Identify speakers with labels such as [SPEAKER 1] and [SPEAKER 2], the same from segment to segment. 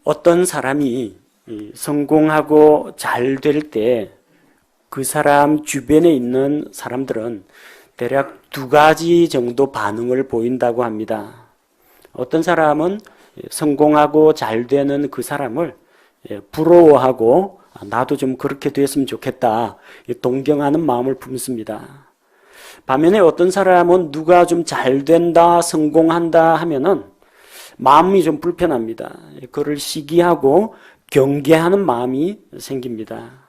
[SPEAKER 1] 어떤 사람이 성공하고 잘 될 때 그 사람 주변에 있는 사람들은 대략 두 가지 정도 반응을 보인다고 합니다. 어떤 사람은 성공하고 잘 되는 그 사람을 부러워하고 나도 좀 그렇게 됐으면 좋겠다, 동경하는 마음을 품습니다. 반면에 어떤 사람은 누가 좀 잘 된다, 성공한다 하면은 마음이 좀 불편합니다. 그를 시기하고 경계하는 마음이 생깁니다.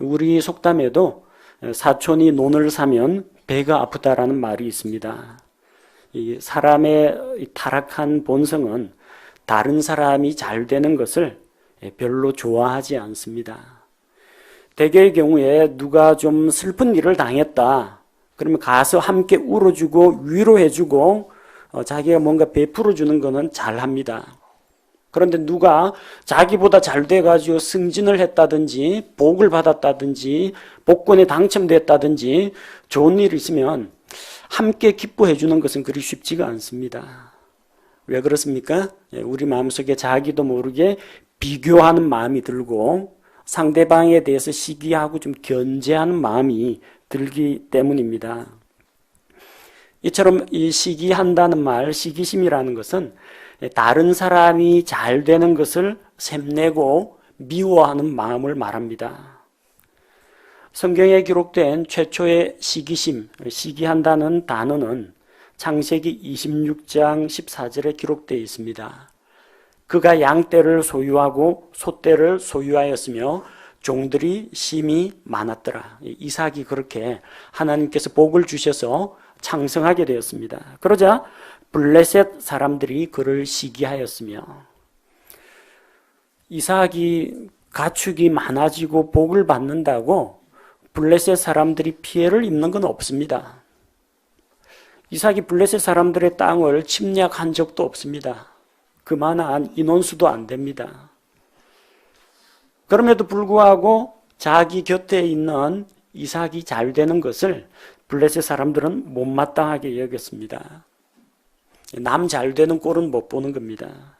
[SPEAKER 1] 우리 속담에도 사촌이 논을 사면 배가 아프다라는 말이 있습니다. 이 사람의 타락한 본성은 다른 사람이 잘 되는 것을 별로 좋아하지 않습니다. 대개의 경우에 누가 좀 슬픈 일을 당했다, 그러면 가서 함께 울어주고 위로해주고 자기가 뭔가 베풀어주는 거는 잘합니다. 그런데 누가 자기보다 잘 돼가지고 승진을 했다든지 복을 받았다든지 복권에 당첨됐다든지 좋은 일이 있으면 함께 기뻐해 주는 것은 그리 쉽지가 않습니다. 왜 그렇습니까? 우리 마음속에 자기도 모르게 비교하는 마음이 들고 상대방에 대해서 시기하고 좀 견제하는 마음이 들기 때문입니다. 이처럼 이 시기한다는 말, 시기심이라는 것은 다른 사람이 잘 되는 것을 샘내고 미워하는 마음을 말합니다. 성경에 기록된 최초의 시기심, 시기한다는 단어는 창세기 26장 14절에 기록되어 있습니다. 그가 양떼를 소유하고 소떼를 소유하였으며 종들이 심히 많았더라. 이삭이 그렇게 하나님께서 복을 주셔서 창성하게 되었습니다. 그러자 블레셋 사람들이 그를 시기하였으며, 이삭이 가축이 많아지고 복을 받는다고 블레셋 사람들이 피해를 입는 건 없습니다. 이삭이 블레셋 사람들의 땅을 침략한 적도 없습니다. 그만한 인원수도 안 됩니다. 그럼에도 불구하고 자기 곁에 있는 이삭이 잘 되는 것을 블레셋 사람들은 못마땅하게 여겼습니다. 남 잘 되는 꼴은 못 보는 겁니다.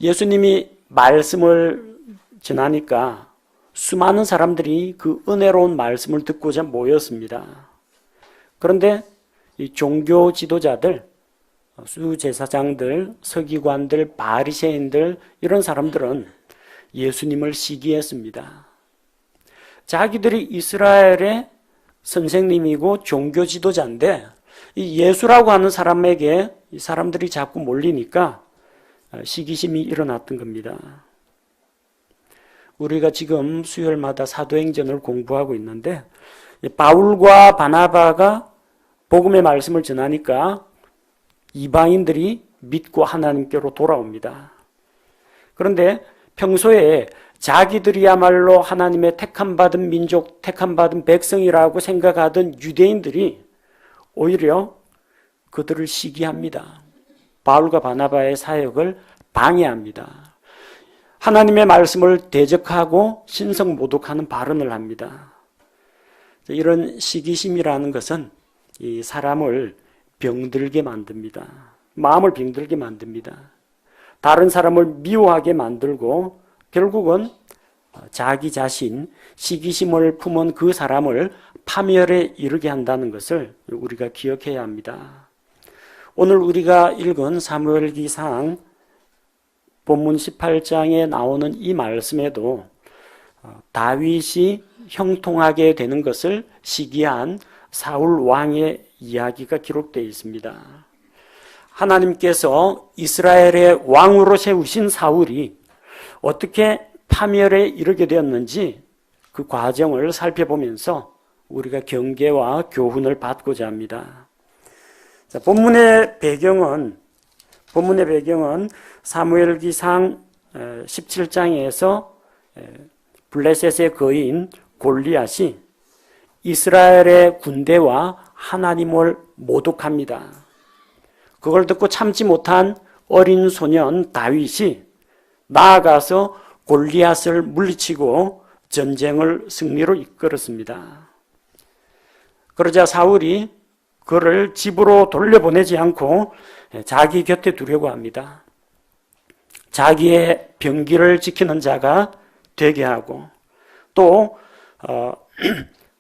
[SPEAKER 1] 예수님이 말씀을 전하니까 수많은 사람들이 그 은혜로운 말씀을 듣고자 모였습니다. 그런데 이 종교 지도자들, 수제사장들, 서기관들, 바리새인들, 이런 사람들은 예수님을 시기했습니다. 자기들이 이스라엘의 선생님이고 종교 지도자인데 이 예수라고 하는 사람에게 이 사람들이 자꾸 몰리니까 시기심이 일어났던 겁니다. 우리가 지금 수요일마다 사도행전을 공부하고 있는데 바울과 바나바가 복음의 말씀을 전하니까 이방인들이 믿고 하나님께로 돌아옵니다. 그런데 평소에 자기들이야말로 하나님의 택함받은 민족, 택함받은 백성이라고 생각하던 유대인들이 오히려 그들을 시기합니다. 바울과 바나바의 사역을 방해합니다. 하나님의 말씀을 대적하고 신성모독하는 발언을 합니다. 이런 시기심이라는 것은 이 사람을 병들게 만듭니다. 마음을 병들게 만듭니다. 다른 사람을 미워하게 만들고 결국은 자기 자신, 시기심을 품은 그 사람을 파멸에 이르게 한다는 것을 우리가 기억해야 합니다. 오늘 우리가 읽은 사무엘기상 본문 18장에 나오는 이 말씀에도 다윗이 형통하게 되는 것을 시기한 사울 왕의 이야기가 기록되어 있습니다. 하나님께서 이스라엘의 왕으로 세우신 사울이 어떻게 파멸에 이르게 되었는지 그 과정을 살펴보면서 우리가 경계와 교훈을 받고자 합니다. 자, 본문의 배경은 사무엘기상 17장에서 블레셋의 거인 골리앗이 이스라엘의 군대와 하나님을 모독합니다. 그걸 듣고 참지 못한 어린 소년 다윗이 나아가서 골리앗을 물리치고 전쟁을 승리로 이끌었습니다. 그러자 사울이 그를 집으로 돌려보내지 않고 자기 곁에 두려고 합니다. 자기의 병기를 지키는 자가 되게 하고 또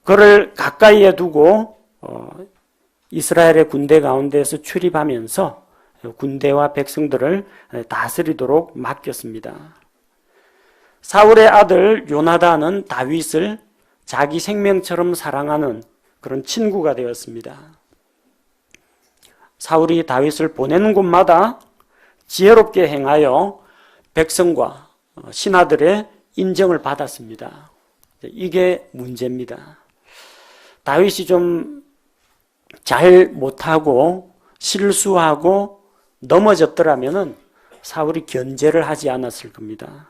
[SPEAKER 1] 그를 가까이에 두고 이스라엘의 군대 가운데에서 출입하면서 군대와 백성들을 다스리도록 맡겼습니다. 사울의 아들 요나단은 다윗을 자기 생명처럼 사랑하는 그런 친구가 되었습니다. 사울이 다윗을 보내는 곳마다 지혜롭게 행하여 백성과 신하들의 인정을 받았습니다. 이게 문제입니다. 다윗이 좀 잘 못하고 실수하고 넘어졌더라면 사울이 견제를 하지 않았을 겁니다.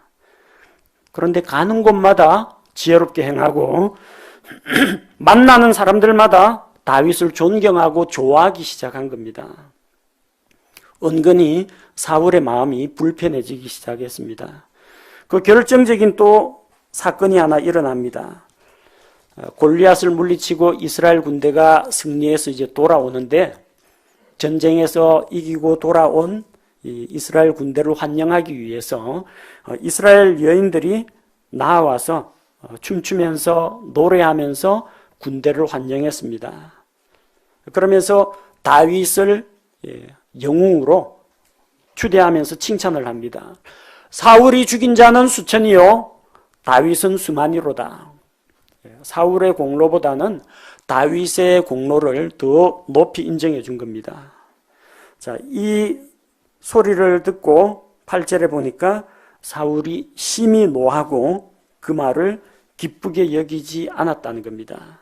[SPEAKER 1] 그런데 가는 곳마다 지혜롭게 행하고 만나는 사람들마다 다윗을 존경하고 좋아하기 시작한 겁니다. 은근히 사울의 마음이 불편해지기 시작했습니다. 그 결정적인 또 사건이 하나 일어납니다. 골리앗을 물리치고 이스라엘 군대가 승리해서 이제 돌아오는데 전쟁에서 이기고 돌아온 이 이스라엘 군대를 환영하기 위해서 이스라엘 여인들이 나와서 춤추면서 노래하면서 군대를 환영했습니다. 그러면서 다윗을 영웅으로 추대하면서 칭찬을 합니다. 사울이 죽인 자는 수천이요 다윗은 수만이로다. 사울의 공로보다는 다윗의 공로를 더 높이 인정해 준 겁니다. 자, 이 소리를 듣고 8절에 보니까 사울이 심히 노하고 그 말을 기쁘게 여기지 않았다는 겁니다.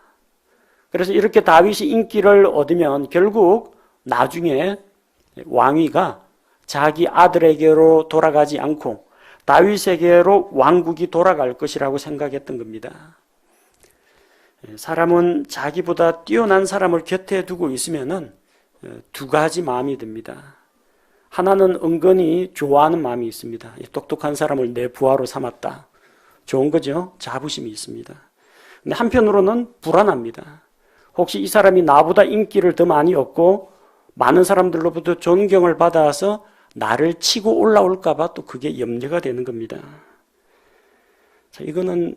[SPEAKER 1] 그래서 이렇게 다윗이 인기를 얻으면 결국 나중에 왕위가 자기 아들에게로 돌아가지 않고 다윗에게로 왕국이 돌아갈 것이라고 생각했던 겁니다. 사람은 자기보다 뛰어난 사람을 곁에 두고 있으면은 두 가지 마음이 듭니다. 하나는 은근히 좋아하는 마음이 있습니다. 똑똑한 사람을 내 부하로 삼았다. 좋은 거죠. 자부심이 있습니다. 근데 한편으로는 불안합니다. 혹시 이 사람이 나보다 인기를 더 많이 얻고 많은 사람들로부터 존경을 받아서 나를 치고 올라올까 봐 또 그게 염려가 되는 겁니다. 자, 이거는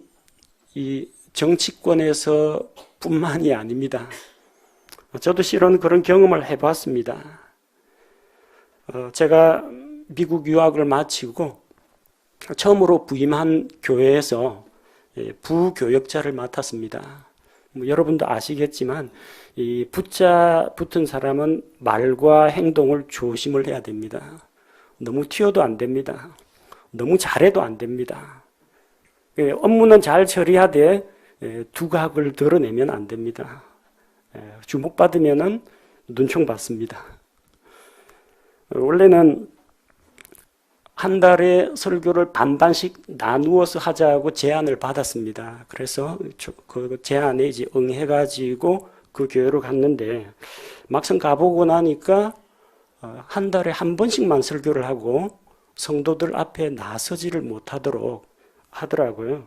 [SPEAKER 1] 이 정치권에서 뿐만이 아닙니다. 저도 실은 그런 경험을 해봤습니다. 제가 미국 유학을 마치고 처음으로 부임한 교회에서 부교역자를 맡았습니다. 여러분도 아시겠지만 이 붙자 붙은 사람은 말과 행동을 조심을 해야 됩니다. 너무 튀어도 안 됩니다. 너무 잘해도 안 됩니다. 업무는 잘 처리하되 두각을 드러내면 안 됩니다. 주목받으면 눈총 받습니다. 원래는 한 달에 설교를 반반씩 나누어서 하자고 제안을 받았습니다. 그래서 그 제안에 이제 응해가지고 그 교회로 갔는데 막상 가보고 나니까 한 달에 한 번씩만 설교를 하고 성도들 앞에 나서지를 못하도록 하더라고요.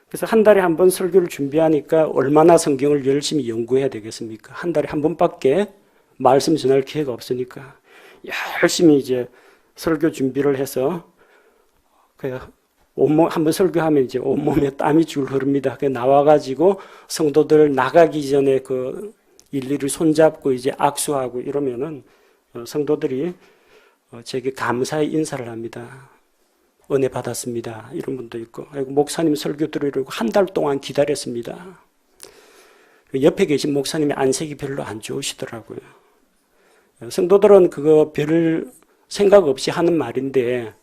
[SPEAKER 1] 그래서 한 달에 한 번 설교를 준비하니까 얼마나 성경을 열심히 연구해야 되겠습니까? 한 달에 한 번밖에 말씀 전할 기회가 없으니까 열심히 이제 설교 준비를 해서 온몸 한번 설교하면 이제 온몸에 땀이 줄 흐릅니다. 나와가지고 성도들 나가기 전에 그 일일이 손잡고 이제 악수하고 이러면은 성도들이 제게 감사의 인사를 합니다. 은혜 받았습니다. 이런 분도 있고, 목사님 설교 들으려고 한 달 동안 기다렸습니다. 옆에 계신 목사님의 안색이 별로 안 좋으시더라고요. 성도들은 그거 별 생각 없이 하는 말인데,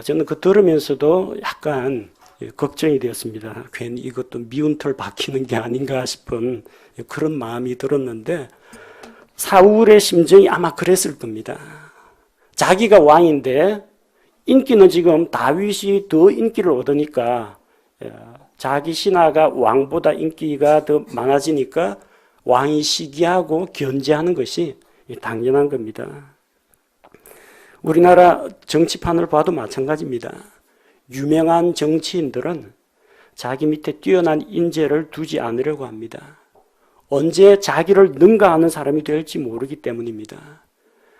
[SPEAKER 1] 저는 그거 들으면서도 약간 걱정이 되었습니다. 괜히 이것도 미운 털 박히는 게 아닌가 싶은 그런 마음이 들었는데, 사울의 심정이 아마 그랬을 겁니다. 자기가 왕인데 인기는 지금 다윗이 더 인기를 얻으니까 자기 신하가 왕보다 인기가 더 많아지니까 왕이 시기하고 견제하는 것이 당연한 겁니다. 우리나라 정치판을 봐도 마찬가지입니다. 유명한 정치인들은 자기 밑에 뛰어난 인재를 두지 않으려고 합니다. 언제 자기를 능가하는 사람이 될지 모르기 때문입니다.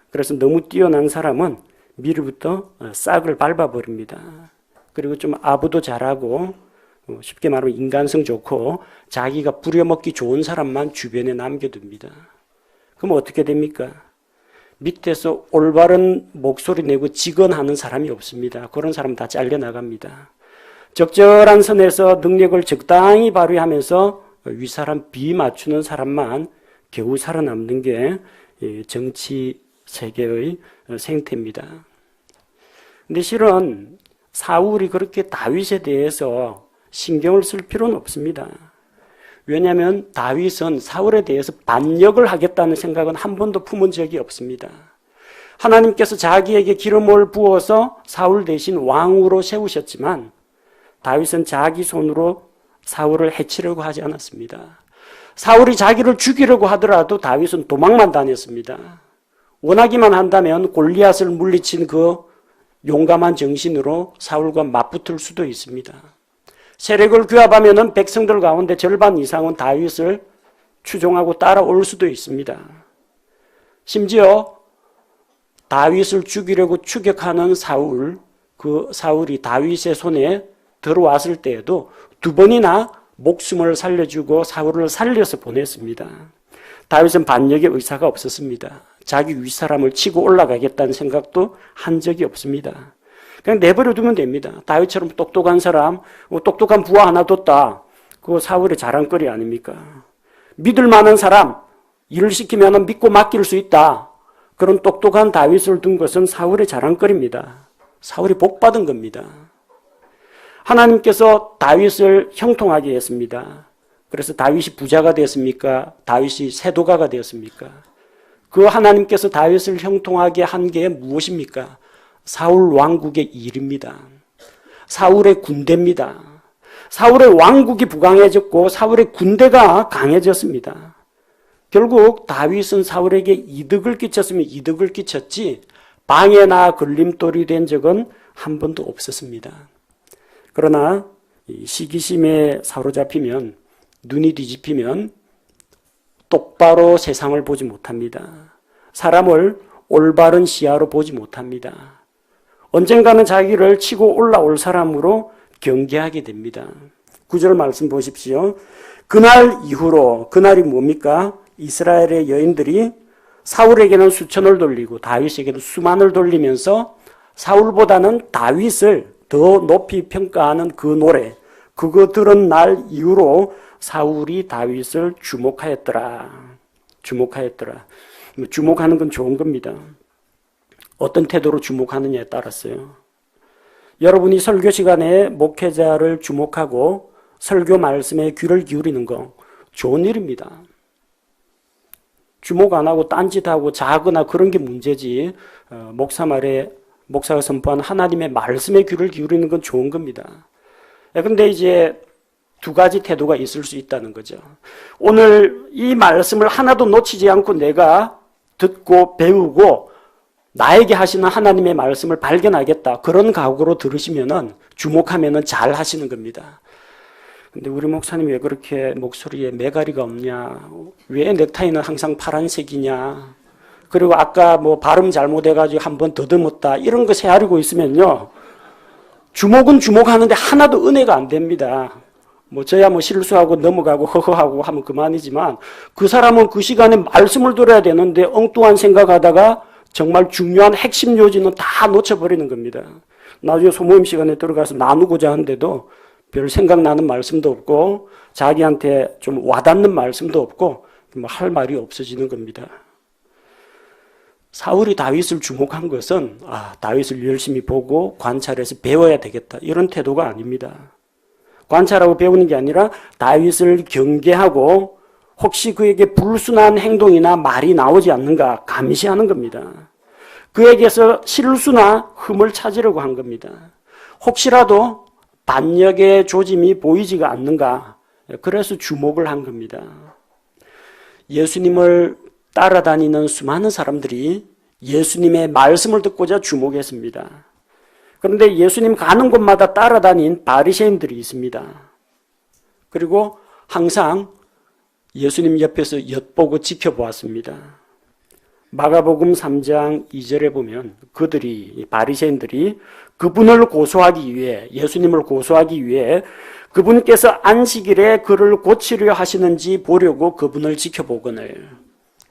[SPEAKER 1] 그래서 너무 뛰어난 사람은 미리부터 싹을 밟아버립니다. 그리고 좀 아부도 잘하고 쉽게 말하면 인간성 좋고 자기가 부려먹기 좋은 사람만 주변에 남겨둡니다. 그럼 어떻게 됩니까? 밑에서 올바른 목소리 내고 직언하는 사람이 없습니다. 그런 사람 다 잘려나갑니다. 적절한 선에서 능력을 적당히 발휘하면서 윗사람 비맞추는 사람만 겨우 살아남는 게 정치 세계의 생태입니다. 근데 실은 사울이 그렇게 다윗에 대해서 신경을 쓸 필요는 없습니다. 왜냐하면 다윗은 사울에 대해서 반역을 하겠다는 생각은 한 번도 품은 적이 없습니다. 하나님께서 자기에게 기름을 부어서 사울 대신 왕으로 세우셨지만 다윗은 자기 손으로 사울을 해치려고 하지 않았습니다. 사울이 자기를 죽이려고 하더라도 다윗은 도망만 다녔습니다. 원하기만 한다면 골리앗을 물리친 그 용감한 정신으로 사울과 맞붙을 수도 있습니다. 세력을 규합하면 백성들 가운데 절반 이상은 다윗을 추종하고 따라올 수도 있습니다. 심지어 다윗을 죽이려고 추격하는 사울, 그 사울이 다윗의 손에 들어왔을 때에도 두 번이나 목숨을 살려주고 사울을 살려서 보냈습니다. 다윗은 반역의 의사가 없었습니다. 자기 윗사람을 치고 올라가겠다는 생각도 한 적이 없습니다. 그냥 내버려 두면 됩니다. 다윗처럼 똑똑한 사람, 똑똑한 부하 하나 뒀다. 그거 사울의 자랑거리 아닙니까? 믿을 만한 사람, 일을 시키면 믿고 맡길 수 있다. 그런 똑똑한 다윗을 둔 것은 사울의 자랑거리입니다. 사울이 복받은 겁니다. 하나님께서 다윗을 형통하게 했습니다. 그래서 다윗이 부자가 되었습니까? 다윗이 세도가가 되었습니까? 그 하나님께서 다윗을 형통하게 한 게 무엇입니까? 사울 왕국의 일입니다. 사울의 군대입니다. 사울의 왕국이 부강해졌고 사울의 군대가 강해졌습니다. 결국 다윗은 사울에게 이득을 끼쳤으면 이득을 끼쳤지 방해나 걸림돌이 된 적은 한 번도 없었습니다. 그러나 시기심에 사로잡히면 눈이 뒤집히면 똑바로 세상을 보지 못합니다. 사람을 올바른 시야로 보지 못합니다. 언젠가는 자기를 치고 올라올 사람으로 경계하게 됩니다. 9절 말씀 보십시오. 그날 이후로, 그날이 뭡니까? 이스라엘의 여인들이 사울에게는 수천을 돌리고 다윗에게는 수만을 돌리면서 사울보다는 다윗을 더 높이 평가하는 그 노래, 그거 들은 날 이후로 사울이 다윗을 주목하였더라. 주목하는 건 좋은 겁니다. 어떤 태도로 주목하느냐에 따랐어요. 여러분이 설교 시간에 목회자를 주목하고 설교 말씀에 귀를 기울이는 거 좋은 일입니다. 주목 안 하고 딴짓하고 자거나 그런 게 문제지, 목사 말에 목사가 선포한 하나님의 말씀에 귀를 기울이는 건 좋은 겁니다. 그런데 이제 두 가지 태도가 있을 수 있다는 거죠. 오늘 이 말씀을 하나도 놓치지 않고 내가 듣고 배우고 나에게 하시는 하나님의 말씀을 발견하겠다. 그런 각오로 들으시면은, 주목하면은 잘 하시는 겁니다. 근데 우리 목사님 왜 그렇게 목소리에 매가리가 없냐? 왜 넥타이는 항상 파란색이냐? 그리고 아까 뭐 발음 잘못해가지고 한 번 더듬었다. 이런 거 헤아리고 있으면요. 주목은 주목하는데 하나도 은혜가 안 됩니다. 뭐 저야 뭐 실수하고 넘어가고 허허하고 하면 그만이지만 그 사람은 그 시간에 말씀을 들어야 되는데 엉뚱한 생각하다가 정말 중요한 핵심 요지는 다 놓쳐버리는 겁니다. 나중에 소모임 시간에 들어가서 나누고자 하는데도 별 생각나는 말씀도 없고 자기한테 좀 와닿는 말씀도 없고 뭐 할 말이 없어지는 겁니다. 사울이 다윗을 주목한 것은 다윗을 열심히 보고 관찰해서 배워야 되겠다 이런 태도가 아닙니다. 관찰하고 배우는 게 아니라 다윗을 경계하고 혹시 그에게 불순한 행동이나 말이 나오지 않는가 감시하는 겁니다. 그에게서 실수나 흠을 찾으려고 한 겁니다. 혹시라도 반역의 조짐이 보이지가 않는가, 그래서 주목을 한 겁니다. 예수님을 따라다니는 수많은 사람들이 예수님의 말씀을 듣고자 주목했습니다. 그런데 예수님 가는 곳마다 따라다닌 바리새인들이 있습니다. 그리고 항상 예수님 옆에서 엿보고 지켜보았습니다. 마가복음 3장 2절에 보면 그들이 바리새인들이 그분을 고소하기 위해 예수님을 고소하기 위해 그분께서 안식일에 그를 고치려 하시는지 보려고 그분을 지켜보거늘.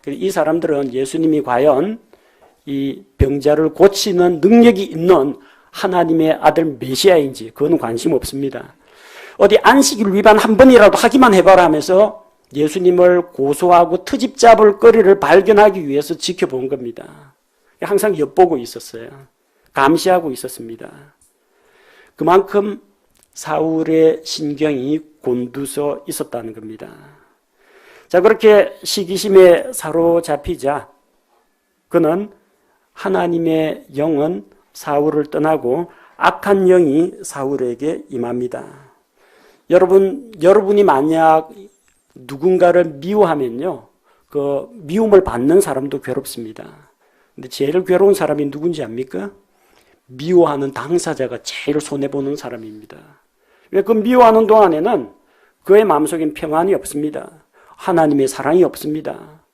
[SPEAKER 1] 이 사람들은 예수님이 과연 이 병자를 고치는 능력이 있는 하나님의 아들 메시아인지 그건 관심 없습니다. 어디 안식일 위반 한 번이라도 하기만 해봐라 하면서 예수님을 고소하고 트집 잡을 거리를 발견하기 위해서 지켜본 겁니다. 항상 엿보고 있었어요. 감시하고 있었습니다. 그만큼 사울의 신경이 곤두서 있었다는 겁니다. 자, 그렇게 시기심에 사로잡히자 그는 하나님의 영은 사울을 떠나고 악한 영이 사울에게 임합니다. 여러분이 만약 누군가를 미워하면요, 그 미움을 받는 사람도 괴롭습니다. 근데 제일 괴로운 사람이 누군지 압니까? 미워하는 당사자가 제일 손해보는 사람입니다. 왜? 그 미워하는 동안에는 그의 마음속엔 평안이 없습니다. 하나님의 사랑이 없습니다.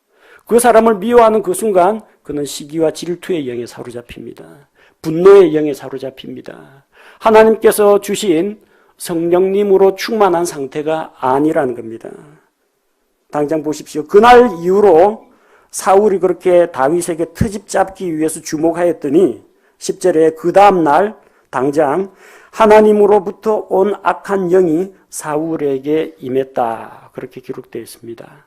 [SPEAKER 1] 그 사람을 미워하는 그 순간 그는 시기와 질투의 영에 사로잡힙니다. 분노의 영에 사로잡힙니다. 하나님께서 주신 성령님으로 충만한 상태가 아니라는 겁니다. 당장 보십시오. 그날 이후로 사울이 그렇게 다윗에게 트집 잡기 위해서 주목하였더니 10절에 그 다음날 당장 하나님으로부터 온 악한 영이 사울에게 임했다. 그렇게 기록되어 있습니다.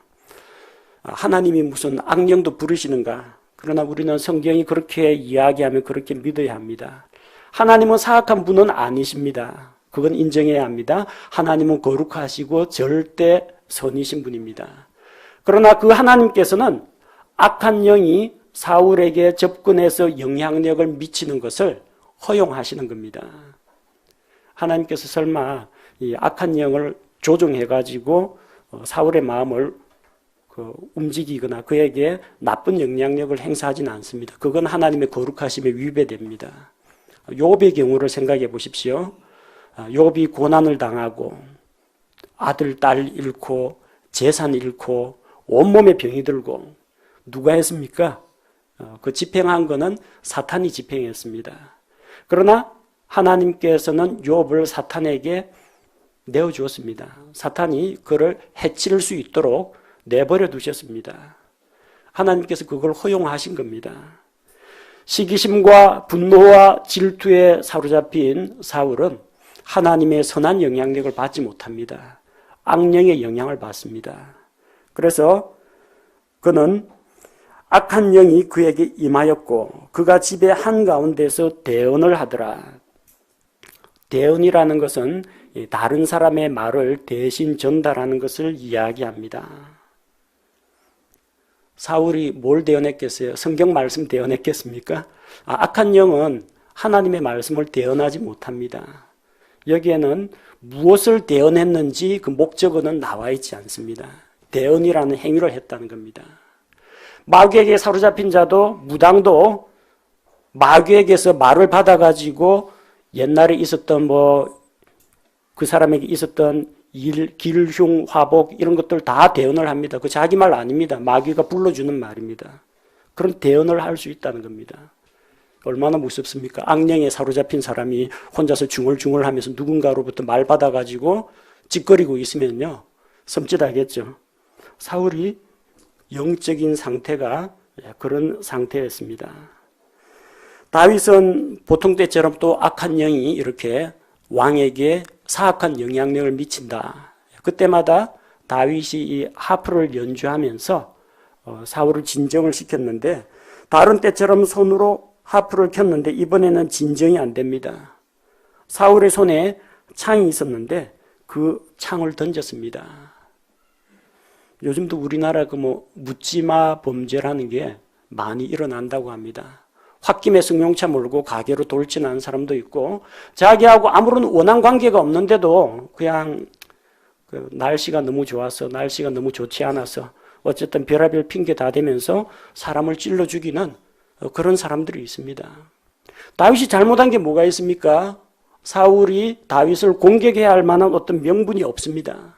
[SPEAKER 1] 하나님이 무슨 악령도 부르시는가? 그러나 우리는 성경이 그렇게 이야기하면 그렇게 믿어야 합니다. 하나님은 사악한 분은 아니십니다. 그건 인정해야 합니다. 하나님은 거룩하시고 절대 선이신 분입니다. 그러나 그 하나님께서는 악한 영이 사울에게 접근해서 영향력을 미치는 것을 허용하시는 겁니다. 하나님께서 설마 이 악한 영을 조종해가지고 사울의 마음을 움직이거나 그에게 나쁜 영향력을 행사하지는 않습니다. 그건 하나님의 거룩하심에 위배됩니다. 욥의 경우를 생각해 보십시오. 욥이 고난을 당하고 아들, 딸 잃고 재산 잃고 온몸에 병이 들고 누가 했습니까? 그 집행한 거는 사탄이 집행했습니다. 그러나 하나님께서는 욥을 사탄에게 내어주었습니다. 사탄이 그를 해칠 수 있도록 내버려 두셨습니다. 하나님께서 그걸 허용하신 겁니다. 시기심과 분노와 질투에 사로잡힌 사울은 하나님의 선한 영향력을 받지 못합니다. 악령의 영향을 받습니다. 그래서 그는 악한 영이 그에게 임하였고 그가 집의 한가운데서 대언을 하더라. 대언이라는 것은 다른 사람의 말을 대신 전달하는 것을 이야기합니다. 사울이 뭘 대언했겠어요? 성경 말씀 대언했겠습니까? 악한 영은 하나님의 말씀을 대언하지 못합니다. 여기에는 무엇을 대언했는지 그 목적어는 나와 있지 않습니다. 대언이라는 행위를 했다는 겁니다. 마귀에게 사로잡힌 자도 무당도 마귀에게서 말을 받아가지고 옛날에 있었던 그 사람에게 있었던 길흉, 화복 이런 것들 다 대언을 합니다. 그 자기 말 아닙니다. 마귀가 불러주는 말입니다. 그런 대언을 할 수 있다는 겁니다. 얼마나 무섭습니까? 악령에 사로잡힌 사람이 혼자서 중얼중얼하면서 누군가로부터 말 받아가지고 찌꺼리고 있으면요 섬찟하겠죠. 사울이 영적인 상태가 그런 상태였습니다. 다윗은 보통 때처럼 또 악한 영이 이렇게 왕에게 사악한 영향력을 미친다. 그때마다 다윗이 이 하프를 연주하면서 사울을 진정을 시켰는데 다른 때처럼 손으로 하프를 켰는데 이번에는 진정이 안 됩니다. 사울의 손에 창이 있었는데 그 창을 던졌습니다. 요즘도 우리나라 묻지마 범죄라는 게 많이 일어난다고 합니다. 홧김에 승용차 몰고 가게로 돌진하는 사람도 있고 자기하고 아무런 원한 관계가 없는데도 그냥 날씨가 너무 좋아서 날씨가 너무 좋지 않아서 어쨌든 별의별 핑계 다 대면서 사람을 찔러 죽이는 그런 사람들이 있습니다. 다윗이 잘못한 게 뭐가 있습니까? 사울이 다윗을 공격해야 할 만한 어떤 명분이 없습니다.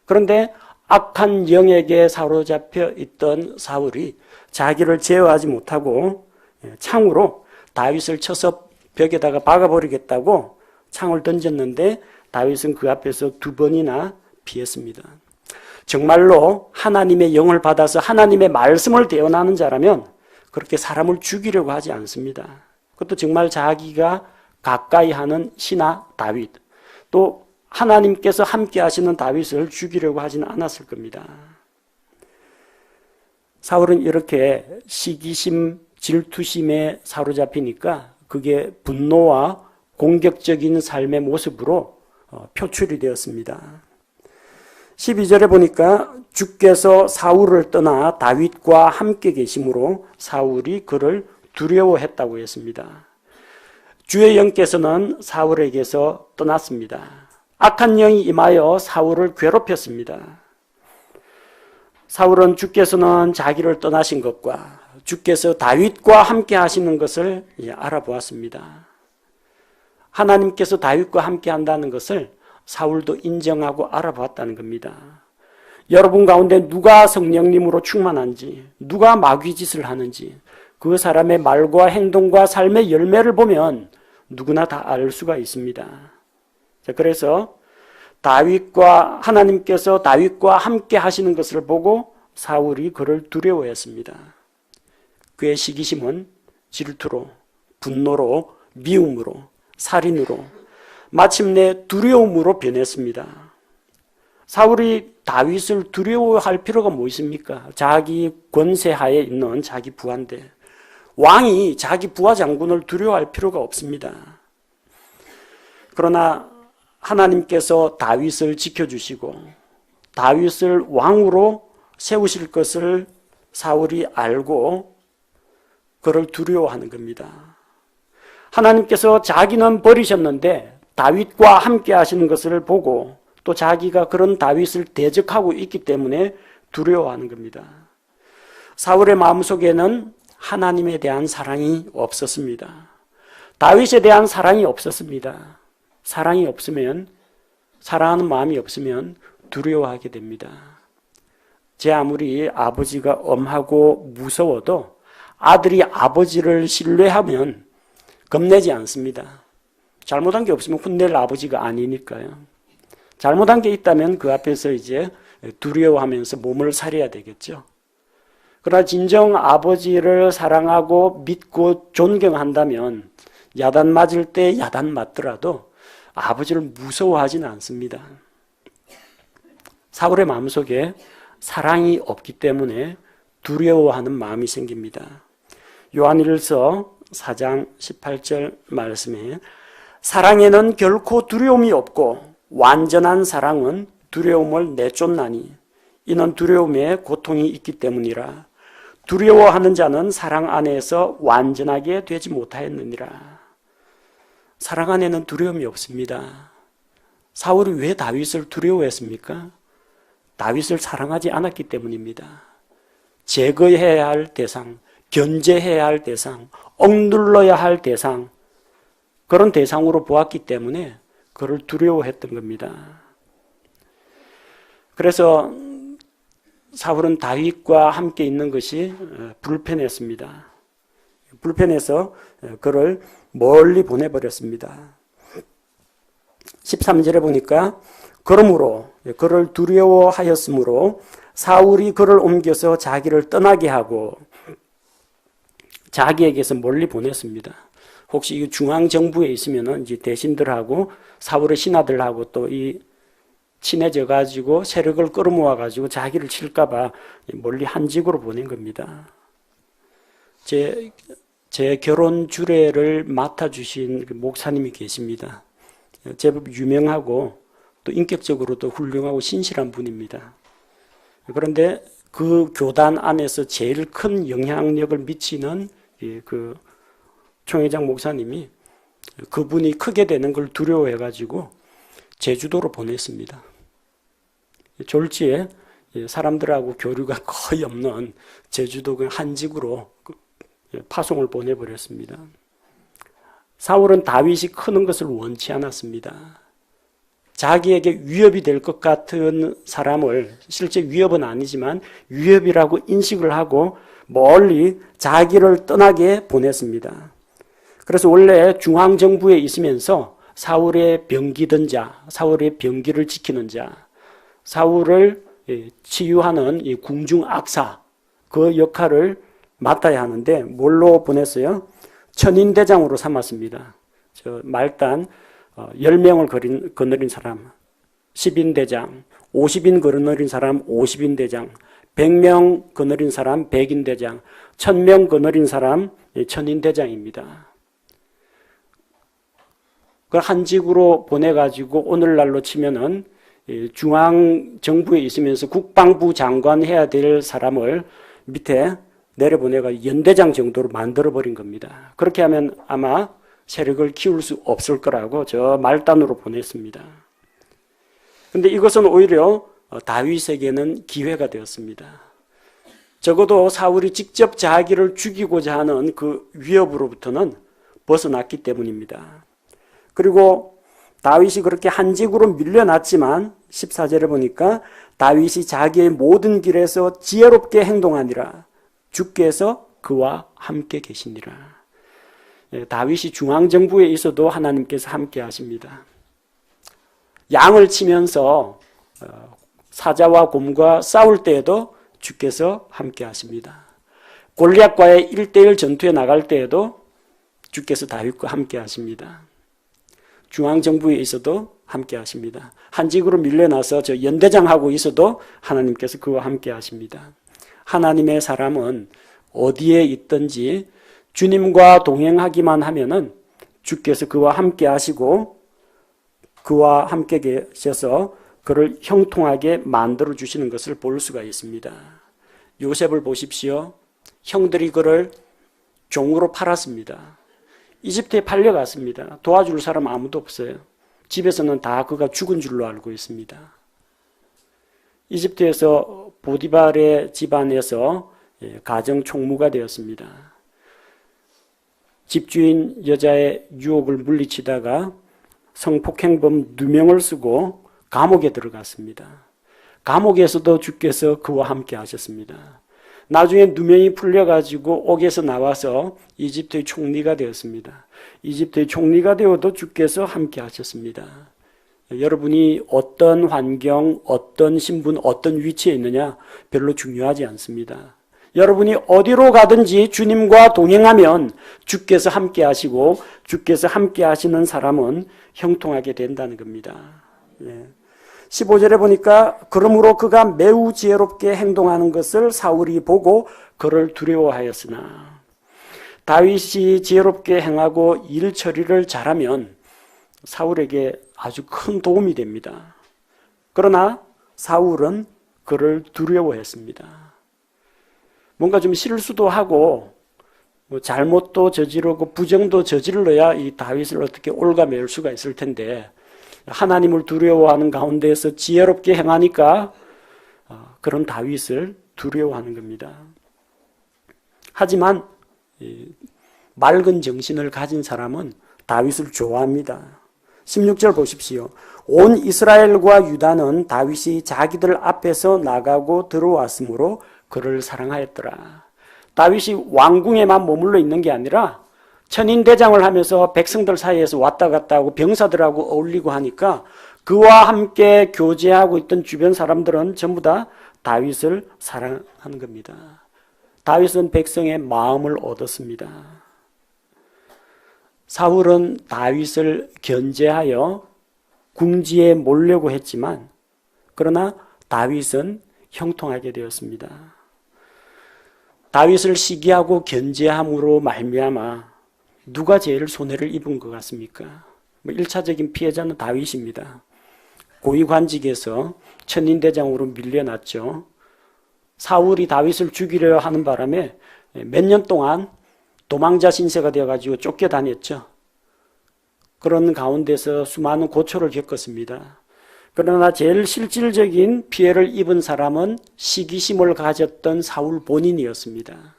[SPEAKER 1] 그런데 악한 영에게 사로잡혀 있던 사울이 자기를 제어하지 못하고 창으로 다윗을 쳐서 벽에다가 박아버리겠다고 창을 던졌는데 다윗은 그 앞에서 2번이나 피했습니다. 정말로 하나님의 영을 받아서 하나님의 말씀을 대언하는 자라면 그렇게 사람을 죽이려고 하지 않습니다. 그것도 정말 자기가 가까이 하는 신하 다윗, 또 하나님께서 함께 하시는 다윗을 죽이려고 하지는 않았을 겁니다. 사울은 이렇게 시기심, 질투심에 사로잡히니까 그게 분노와 공격적인 삶의 모습으로 표출이 되었습니다. 12절에 보니까 주께서 사울을 떠나 다윗과 함께 계심으로 사울이 그를 두려워했다고 했습니다. 주의 영께서는 사울에게서 떠났습니다. 악한 영이 임하여 사울을 괴롭혔습니다. 사울은 주께서는 자기를 떠나신 것과 주께서 다윗과 함께 하시는 것을 알아보았습니다. 하나님께서 다윗과 함께 한다는 것을 사울도 인정하고 알아보았다는 겁니다. 여러분 가운데 누가 성령님으로 충만한지, 누가 마귀짓을 하는지 그 사람의 말과 행동과 삶의 열매를 보면 누구나 다 알 수가 있습니다. 자, 그래서 하나님께서 다윗과 함께 하시는 것을 보고 사울이 그를 두려워했습니다. 그의 시기심은 질투로, 분노로, 미움으로, 살인으로, 마침내 두려움으로 변했습니다. 사울이 다윗을 두려워할 필요가 뭐 있습니까? 자기 권세하에 있는 자기 부하인데 왕이 자기 부하 장군을 두려워할 필요가 없습니다. 그러나 하나님께서 다윗을 지켜주시고 다윗을 왕으로 세우실 것을 사울이 알고 그를 두려워하는 겁니다. 하나님께서 자기는 버리셨는데 다윗과 함께 하시는 것을 보고 또 자기가 그런 다윗을 대적하고 있기 때문에 두려워하는 겁니다. 사울의 마음속에는 하나님에 대한 사랑이 없었습니다. 다윗에 대한 사랑이 없었습니다. 사랑이 없으면, 사랑하는 마음이 없으면 두려워하게 됩니다. 제 아무리 아버지가 엄하고 무서워도 아들이 아버지를 신뢰하면 겁내지 않습니다. 잘못한 게 없으면 혼낼 아버지가 아니니까요. 잘못한 게 있다면 그 앞에서 이제 두려워하면서 몸을 사려야 되겠죠. 그러나 진정 아버지를 사랑하고 믿고 존경한다면 야단 맞을 때 야단 맞더라도 아버지를 무서워하지는 않습니다. 사울의 마음속에 사랑이 없기 때문에 두려워하는 마음이 생깁니다. 요한일서 4장 18절 말씀에 사랑에는 결코 두려움이 없고 완전한 사랑은 두려움을 내쫓나니 이는 두려움에 고통이 있기 때문이라. 두려워하는 자는 사랑 안에서 완전하게 되지 못하였느니라. 사랑 안에는 두려움이 없습니다. 사울이 왜 다윗을 두려워했습니까? 다윗을 사랑하지 않았기 때문입니다. 제거해야 할 대상, 견제해야 할 대상, 억눌러야 할 대상, 그런 대상으로 보았기 때문에 그를 두려워했던 겁니다. 그래서 사울은 다윗과 함께 있는 것이 불편했습니다. 불편해서 그를 멀리 보내버렸습니다. 13절에 보니까 그러므로 그를 두려워하였으므로 사울이 그를 옮겨서 자기를 떠나게 하고 자기에게서 멀리 보냈습니다. 혹시 중앙정부에 있으면 이제 대신들하고 사울의 신하들하고 또 이 친해져 가지고 세력을 끌어모아 가지고 자기를 칠까봐 멀리 한직으로 보낸 겁니다. 제 결혼 주례를 맡아주신 목사님이 계십니다. 제법 유명하고 또 인격적으로도 훌륭하고 신실한 분입니다. 그런데 그 교단 안에서 제일 큰 영향력을 미치는 그 총회장 목사님이 그분이 크게 되는 걸 두려워해가지고 제주도로 보냈습니다. 졸지에 사람들하고 교류가 거의 없는 제주도 한직으로 파송을 보내버렸습니다. 사울은 다윗이 크는 것을 원치 않았습니다. 자기에게 위협이 될 것 같은 사람을 실제 위협은 아니지만 위협이라고 인식을 하고 멀리 자기를 떠나게 보냈습니다. 그래서 원래 중앙정부에 있으면서 사울의 병기던 자, 사울의 병기를 지키는 자, 사울을 치유하는 이 궁중악사 그 역할을 맡아야 하는데 뭘로 보냈어요? 천인대장으로 삼았습니다. 저 말단 10명을 거느린 사람 10인대장, 50인 거느린 사람 50인대장, 100명 거느린 사람 100인대장, 1000명 거느린 사람 천인대장입니다. 그걸 한직으로 보내가지고 오늘날로 치면은 중앙정부에 있으면서 국방부 장관 해야 될 사람을 밑에 내려보내가 연대장 정도로 만들어버린 겁니다. 그렇게 하면 아마 세력을 키울 수 없을 거라고 저 말단으로 보냈습니다. 그런데 이것은 오히려 다윗에게는 기회가 되었습니다. 적어도 사울이 직접 자기를 죽이고자 하는 그 위협으로부터는 벗어났기 때문입니다. 그리고 다윗이 그렇게 한직으로 밀려났지만 14절에 보니까 다윗이 자기의 모든 길에서 지혜롭게 행동하니라 주께서 그와 함께 계시니라. 다윗이 중앙정부에 있어도 하나님께서 함께 하십니다. 양을 치면서 사자와 곰과 싸울 때에도 주께서 함께 하십니다. 골리앗과의 1대1 전투에 나갈 때에도 주께서 다윗과 함께 하십니다. 중앙정부에 있어도 함께 하십니다. 한직으로 밀려나서 저 연대장하고 있어도 하나님께서 그와 함께 하십니다. 하나님의 사람은 어디에 있든지 주님과 동행하기만 하면은 주께서 그와 함께 하시고 그와 함께 계셔서 그를 형통하게 만들어 주시는 것을 볼 수가 있습니다. 요셉을 보십시오. 형들이 그를 종으로 팔았습니다. 이집트에 팔려갔습니다. 도와줄 사람 아무도 없어요. 집에서는 다 그가 죽은 줄로 알고 있습니다. 이집트에서 보디발의 집안에서 가정 총무가 되었습니다. 집주인 여자의 유혹을 물리치다가 성폭행범 2명을 쓰고 감옥에 들어갔습니다. 감옥에서도 주께서 그와 함께 하셨습니다. 나중에 2명이 풀려가지고 옥에서 나와서 이집트의 총리가 되었습니다. 이집트의 총리가 되어도 주께서 함께 하셨습니다. 여러분이 어떤 환경, 어떤 신분, 어떤 위치에 있느냐 별로 중요하지 않습니다. 여러분이 어디로 가든지 주님과 동행하면 주께서 함께 하시고 주께서 함께 하시는 사람은 형통하게 된다는 겁니다. 15절에 보니까 그러므로 그가 매우 지혜롭게 행동하는 것을 사울이 보고 그를 두려워하였으나 다윗이 지혜롭게 행하고 일 처리를 잘하면 사울에게 아주 큰 도움이 됩니다. 그러나 사울은 그를 두려워했습니다. 뭔가 좀 실수도 하고 잘못도 저지르고 부정도 저질러야 이 다윗을 어떻게 올가맬 수가 있을 텐데 하나님을 두려워하는 가운데에서 지혜롭게 행하니까 그런 다윗을 두려워하는 겁니다. 하지만 맑은 정신을 가진 사람은 다윗을 좋아합니다. 16절 보십시오. 온 이스라엘과 유다는 다윗이 자기들 앞에서 나가고 들어왔으므로 그를 사랑하였더라. 다윗이 왕궁에만 머물러 있는 게 아니라 천인대장을 하면서 백성들 사이에서 왔다 갔다 하고 병사들하고 어울리고 하니까 그와 함께 교제하고 있던 주변 사람들은 전부 다 다윗을 사랑하는 겁니다. 다윗은 백성의 마음을 얻었습니다. 사울은 다윗을 견제하여 궁지에 몰려고 했지만 그러나 다윗은 형통하게 되었습니다. 다윗을 시기하고 견제함으로 말미암아 누가 제일 손해를 입은 것 같습니까? 1차적인 피해자는 다윗입니다. 고위관직에서 천인대장으로 밀려났죠. 사울이 다윗을 죽이려 하는 바람에 몇 년 동안 도망자 신세가 되어가지고 쫓겨다녔죠. 그런 가운데서 수많은 고초를 겪었습니다. 그러나 제일 실질적인 피해를 입은 사람은 시기심을 가졌던 사울 본인이었습니다.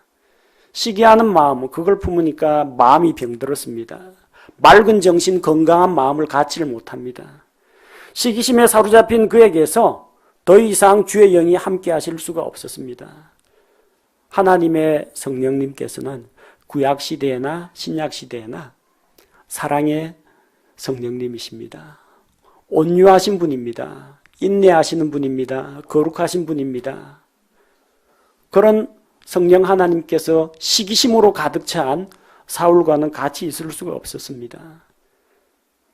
[SPEAKER 1] 시기하는 마음, 그걸 품으니까 마음이 병들었습니다. 맑은 정신, 건강한 마음을 갖지를 못합니다. 시기심에 사로잡힌 그에게서 더 이상 주의 영이 함께 하실 수가 없었습니다. 하나님의 성령님께서는 구약시대에나 신약시대에나 사랑의 성령님이십니다. 온유하신 분입니다. 인내하시는 분입니다. 거룩하신 분입니다. 그런 성령 하나님께서 시기심으로 가득 찬 사울과는 같이 있을 수가 없었습니다.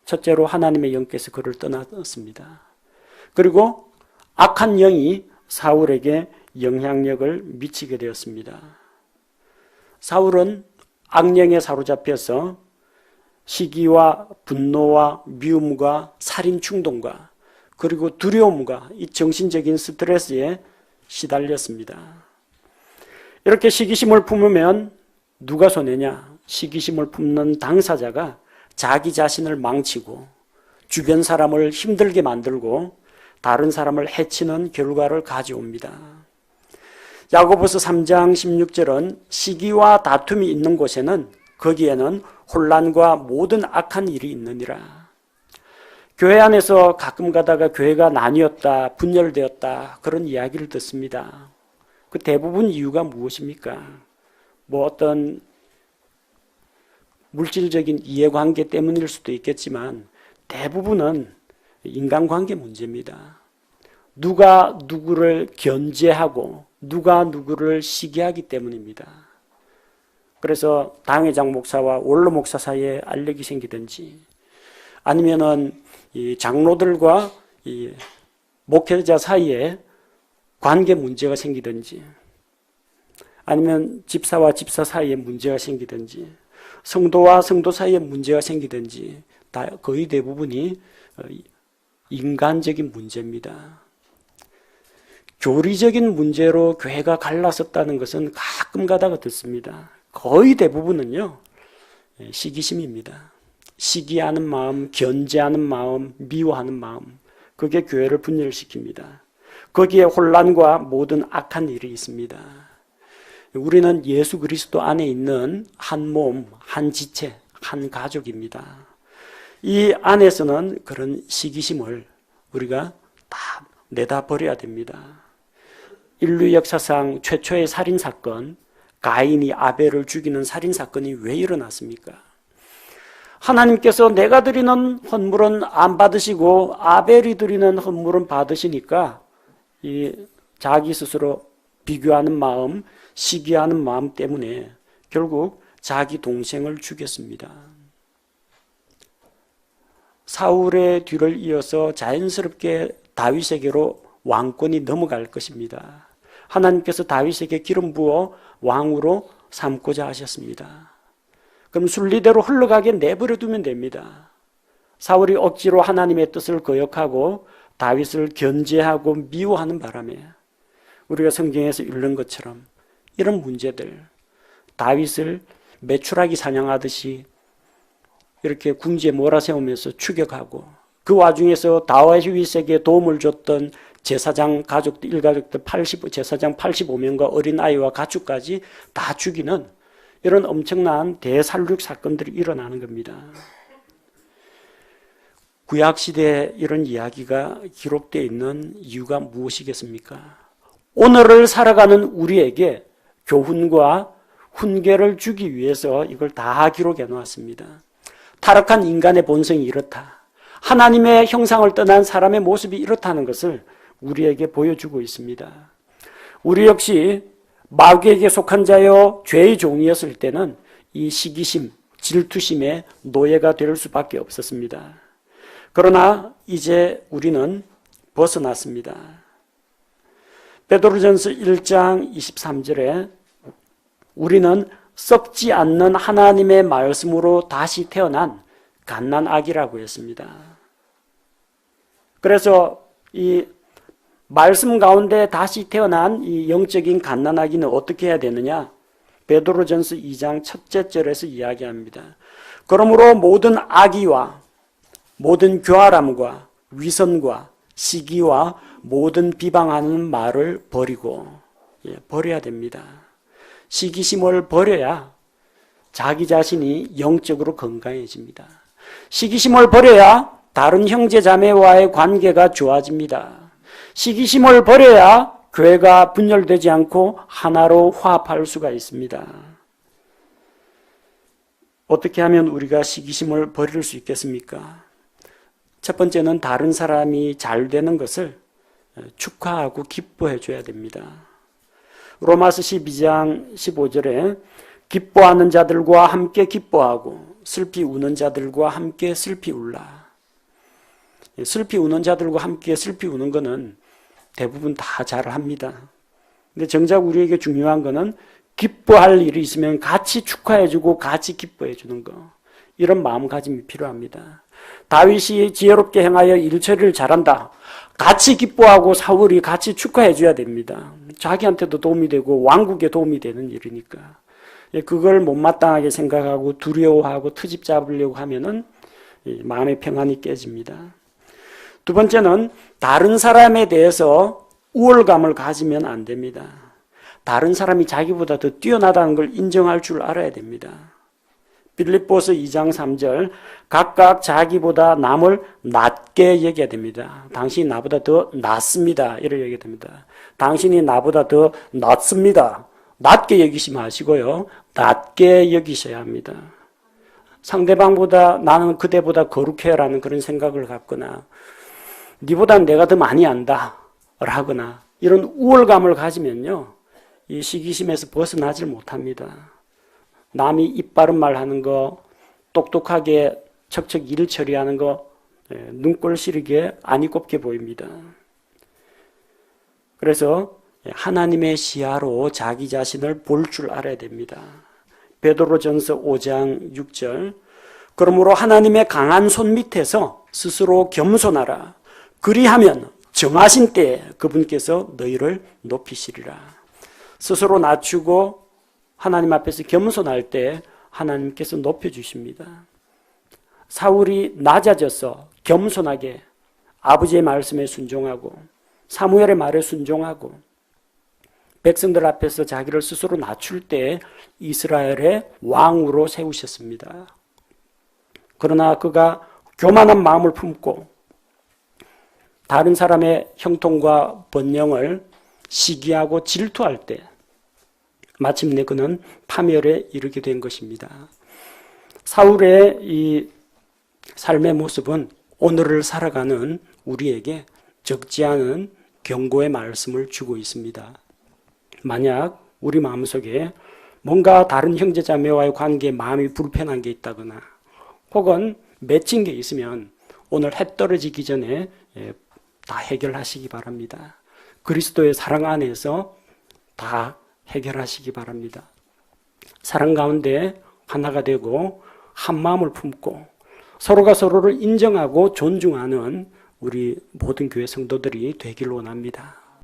[SPEAKER 1] 첫째로 하나님의 영께서 그를 떠났습니다. 그리고 악한 영이 사울에게 영향력을 미치게 되었습니다. 사울은 악령에 사로잡혀서 시기와 분노와 미움과 살인 충동과 그리고 두려움과 이 정신적인 스트레스에 시달렸습니다. 이렇게 시기심을 품으면 누가 손해냐? 시기심을 품는 당사자가 자기 자신을 망치고 주변 사람을 힘들게 만들고 다른 사람을 해치는 결과를 가져옵니다. 야고보서 3장 16절은 시기와 다툼이 있는 곳에는 거기에는 혼란과 모든 악한 일이 있느니라. 교회 안에서 가끔 가다가 교회가 나뉘었다, 분열되었다 그런 이야기를 듣습니다. 그 대부분 이유가 무엇입니까? 뭐 어떤 물질적인 이해관계 때문일 수도 있겠지만 대부분은 인간관계 문제입니다. 누가 누구를 견제하고 누가 누구를 시기하기 때문입니다. 그래서 당회장 목사와 원로 목사 사이에 알력이 생기든지 아니면은 이 장로들과 이 목회자 사이에 관계 문제가 생기든지 아니면 집사와 집사 사이에 문제가 생기든지 성도와 성도 사이에 문제가 생기든지 다 거의 대부분이 인간적인 문제입니다. 교리적인 문제로 교회가 갈라섰다는 것은 가끔 가다가 듣습니다. 거의 대부분은요, 시기심입니다. 시기하는 마음, 견제하는 마음, 미워하는 마음, 그게 교회를 분열시킵니다. 거기에 혼란과 모든 악한 일이 있습니다. 우리는 예수 그리스도 안에 있는 한 몸, 한 지체, 한 가족입니다. 이 안에서는 그런 시기심을 우리가 다 내다 버려야 됩니다. 인류 역사상 최초의 살인사건, 가인이 아벨을 죽이는 살인사건이 왜 일어났습니까? 하나님께서 내가 드리는 헌물은 안 받으시고 아벨이 드리는 헌물은 받으시니까 이 자기 스스로 비교하는 마음, 시기하는 마음 때문에 결국 자기 동생을 죽였습니다. 사울의 뒤를 이어서 자연스럽게 다윗에게로 왕권이 넘어갈 것입니다. 하나님께서 다윗에게 기름 부어 왕으로 삼고자 하셨습니다. 그럼 순리대로 흘러가게 내버려 두면 됩니다. 사울이 억지로 하나님의 뜻을 거역하고 다윗을 견제하고 미워하는 바람에 우리가 성경에서 읽는 것처럼 이런 문제들, 다윗을 메추라기 사냥하듯이 이렇게 궁지에 몰아세우면서 추격하고 그 와중에서 다윗에게 도움을 줬던 제사장 가족들, 일가족들 제사장 85명과 어린아이와 가축까지 다 죽이는 이런 엄청난 대살육 사건들이 일어나는 겁니다. 구약시대에 이런 이야기가 기록되어 있는 이유가 무엇이겠습니까? 오늘을 살아가는 우리에게 교훈과 훈계를 주기 위해서 이걸 다 기록해 놓았습니다. 타락한 인간의 본성이 이렇다. 하나님의 형상을 떠난 사람의 모습이 이렇다는 것을 우리에게 보여주고 있습니다. 우리 역시 마귀에게 속한 자여 죄의 종이었을 때는 이 시기심, 질투심의 노예가 될 수밖에 없었습니다. 그러나 이제 우리는 벗어났습니다. 베드로전서 1장 23절에 우리는 썩지 않는 하나님의 말씀으로 다시 태어난 갓난아기라고 했습니다. 그래서 이 말씀 가운데 다시 태어난 이 영적인 갓난아기는 어떻게 해야 되느냐? 베드로전서 2장 첫째 절에서 이야기합니다. 그러므로 모든 악의와 모든 교활함과 위선과 시기와 모든 비방하는 말을 버리고 버려야 됩니다. 시기심을 버려야 자기 자신이 영적으로 건강해집니다. 시기심을 버려야 다른 형제 자매와의 관계가 좋아집니다. 시기심을 버려야 교회가 분열되지 않고 하나로 화합할 수가 있습니다. 어떻게 하면 우리가 시기심을 버릴 수 있겠습니까? 첫 번째는 다른 사람이 잘 되는 것을 축하하고 기뻐해 줘야 됩니다. 로마서 12장 15절에 기뻐하는 자들과 함께 기뻐하고 슬피 우는 자들과 함께 슬피 울라. 슬피 우는 자들과 함께 슬피 우는 것은 대부분 다 잘합니다. 근데 정작 우리에게 중요한 것은 기뻐할 일이 있으면 같이 축하해주고 같이 기뻐해주는 것. 이런 마음가짐이 필요합니다. 다윗이 지혜롭게 행하여 일처리를 잘한다. 같이 기뻐하고 사울이 같이 축하해줘야 됩니다. 자기한테도 도움이 되고 왕국에 도움이 되는 일이니까. 그걸 못마땅하게 생각하고 두려워하고 트집 잡으려고 하면은 마음의 평안이 깨집니다. 두 번째는 다른 사람에 대해서 우월감을 가지면 안 됩니다. 다른 사람이 자기보다 더 뛰어나다는 걸 인정할 줄 알아야 됩니다. 빌립보서 2장 3절 각각 자기보다 남을 낮게 여겨야 됩니다. 당신이 나보다 더 낫습니다. 이렇게 얘기해야 됩니다. 당신이 나보다 더 낫습니다. 낮게 여기지 마시고요. 낮게 여기셔야 합니다. 상대방보다 나는 그대보다 거룩해라는 그런 생각을 갖거나 니보다는 내가 더 많이 안다 하거나 이런 우월감을 가지면요. 이 시기심에서 벗어나질 못합니다. 남이 입 바른 말 하는 거, 똑똑하게 척척 일 처리하는 거, 눈꼴 시리게 안 이꼽게 보입니다. 그래서 하나님의 시야로 자기 자신을 볼 줄 알아야 됩니다. 베드로전서 5장 6절 그러므로 하나님의 강한 손 밑에서 스스로 겸손하라. 그리하면 정하신 때에 그분께서 너희를 높이시리라. 스스로 낮추고 하나님 앞에서 겸손할 때 하나님께서 높여주십니다. 사울이 낮아져서 겸손하게 아버지의 말씀에 순종하고 사무엘의 말에 순종하고 백성들 앞에서 자기를 스스로 낮출 때 이스라엘의 왕으로 세우셨습니다. 그러나 그가 교만한 마음을 품고 다른 사람의 형통과 번영을 시기하고 질투할 때 마침내 그는 파멸에 이르게 된 것입니다. 사울의 이 삶의 모습은 오늘을 살아가는 우리에게 적지 않은 경고의 말씀을 주고 있습니다. 만약 우리 마음속에 뭔가 다른 형제자매와의 관계에 마음이 불편한 게 있다거나 혹은 맺힌 게 있으면 오늘 해 떨어지기 전에 다 해결하시기 바랍니다. 그리스도의 사랑 안에서 다 해결하시기 바랍니다. 사랑 가운데 하나가 되고 한 마음을 품고 서로가 서로를 인정하고 존중하는 우리 모든 교회 성도들이 되길 원합니다.